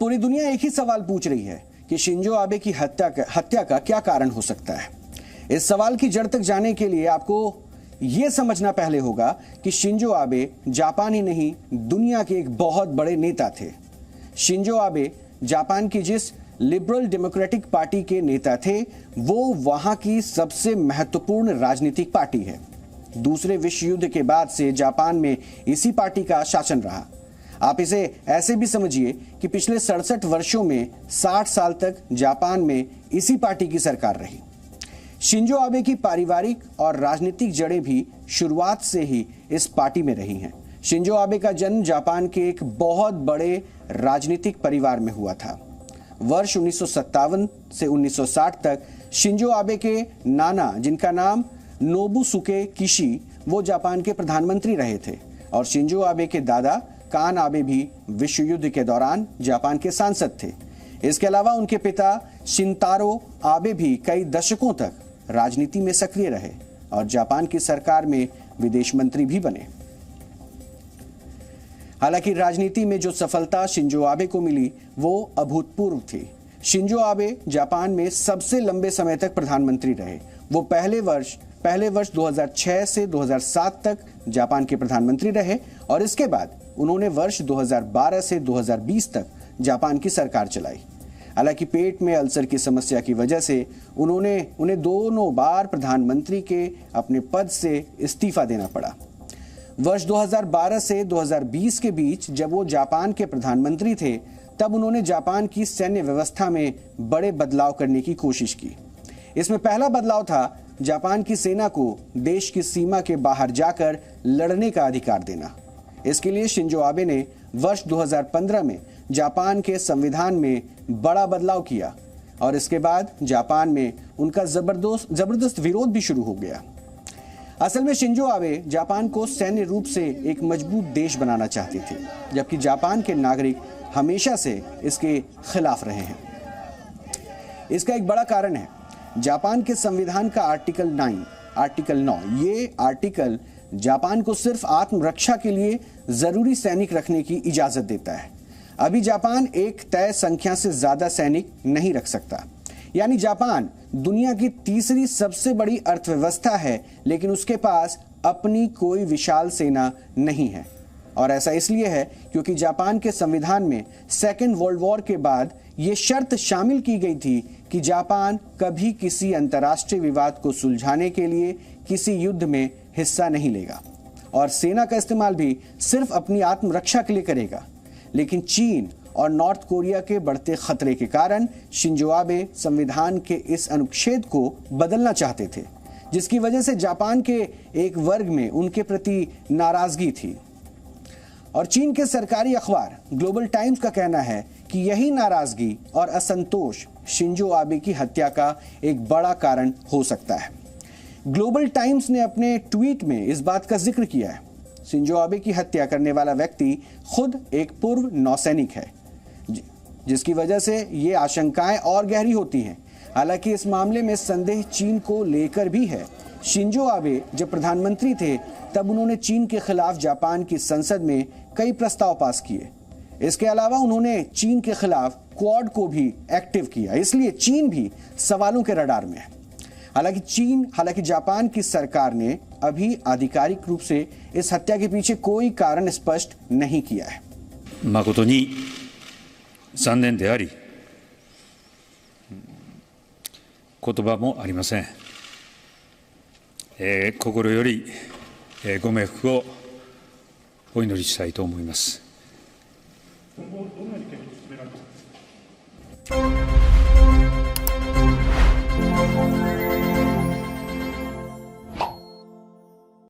पूरी दुनिया एक ही सवाल पूछ रही है कि शिंजो आबे की हत्या का क्या कारण हो सकता है। इस सवाल की जड़ तक जाने के लिए आपको यह समझना पहले होगा कि शिंजो आबे जापान ही नहीं, दुनिया के एक बहुत बड़े नेता थे। शिंजो आबे जापान की जिस लिबरल डेमोक्रेटिक पार्टी के नेता थे, वो वहां की सबसे महत्वपूर्ण राजनीतिक पार्टी है। दूसरे विश्व युद्ध के बाद से जापान में इसी पार्टी का शासन रहा। आप इसे ऐसे भी समझिए कि पिछले 67 वर्षों में 60 साल तक जापान में इसी पार्टी की सरकार रही। शिंजो आबे की पारिवारिक और राजनीतिक जड़ें भी शुरुआत से ही इस पार्टी में रही हैं। शिंजो आबे का जन्म जापान के एक बहुत बड़े राजनीतिक परिवार में हुआ था। वर्ष 1957 से 1960 तक शिंजो आबे के नाना, जिनका नाम नोबुसुके किशी, वो जापान के प्रधानमंत्री रहे थे, और शिंजो आबे के दादा कान आबे भी विश्व युद्ध के दौरान जापान के सांसद थे। इसके अलावा उनके पिता शिंतारो आबे भी कई दशकों तक राजनीति में सक्रिय रहे और जापान की सरकार में विदेश मंत्री भी बने। हालांकि राजनीति में जो सफलता शिंजो आबे को मिली वो अभूतपूर्व थी। शिंजो आबे जापान में सबसे लंबे समय तक प्रधानमंत्री रहे। वो पहले वर्ष 2006 से 2007 तक जापान के प्रधानमंत्री रहे और इसके बाद उन्होंने वर्ष 2012 से 2020 तक जापान की सरकार चलाई। हालांकि पेट में अल्सर की समस्या की वजह से उन्हें दोनों बार प्रधानमंत्री के अपने पद से इस्तीफा देना पड़ा। वर्ष 2012 से 2020 के बीच जब वो जापान के प्रधानमंत्री थे, तब उन्होंने जापान की सैन्य व्यवस्था में बड़े बदलाव करने की कोशिश की। इसमें पहला बदलाव था जापान की सेना को देश की सीमा के बाहर जाकर लड़ने का अधिकार देना। इसके लिए शिंजो आबे ने वर्ष 2015 में जापान के संविधान में बड़ा बदलाव किया और इसके बाद जापान में उनका जबरदस्त विरोध भी शुरू हो गया। असल में शिंजो आबे जापान को सैन्य रूप से एक मजबूत देश बनाना चाहते थे, जबकि जापान के नागरिक हमेशा से इसके खिलाफ रहे हैं। इसका एक बड़ा कारण है जापान के संविधान का आर्टिकल 9, ये आर्टिकल जापान को सिर्फ आत्मरक्षा के लिए जरूरी सैनिक रखने की इजाजत देता है। अभी जापान एक तय संख्या से ज्यादा सैनिक नहीं रख सकता। यानी जापान दुनिया की तीसरी सबसे बड़ी अर्थव्यवस्था है, लेकिन उसके पास अपनी कोई विशाल सेना नहीं है। और ऐसा इसलिए है क्योंकि जापान के संविधान में सेकेंड वर्ल्ड वॉर के बाद ये शर्त शामिल की गई थी कि जापान कभी किसी अंतर्राष्ट्रीय विवाद को सुलझाने के लिए किसी युद्ध में हिस्सा नहीं लेगा और सेना का इस्तेमाल भी सिर्फ अपनी आत्मरक्षा के लिए करेगा। लेकिन चीन और नॉर्थ कोरिया के बढ़ते खतरे के कारण शिंजो आबे संविधान के इस अनुच्छेद को बदलना चाहते थे, जिसकी वजह से जापान के एक वर्ग में उनके प्रति नाराजगी थी। और चीन के सरकारी अखबार ग्लोबल टाइम्स का कहना है कि यही नाराजगी और असंतोष शिंजो आबे की हत्या का एक बड़ा कारण हो सकता है। ग्लोबल टाइम्स ने अपने ट्वीट में इस बात का जिक्र किया है। शिंजो आबे की हत्या करने वाला व्यक्ति खुद एक पूर्व नौसैनिक है, जिसकी वजह से ये आशंकाएं और गहरी होती हैं। हालांकि इस मामले में संदेह चीन को लेकर भी है। शिंजो आबे जब प्रधानमंत्री थे तब उन्होंने चीन के खिलाफ जापान की संसद में कई प्रस्ताव पास किए। इसके अलावा उन्होंने चीन के खिलाफ क्वाड को भी एक्टिव किया, इसलिए चीन भी सवालों के रडार में है। हालांकि जापान की सरकार ने अभी आधिकारिक रूप से इस हत्या के पीछे कोई कारण स्पष्ट नहीं किया है। 誠に残念であり、言葉もありません。心よりご冥福をお祈りしたいと思います。今後どんな意見を進められますか。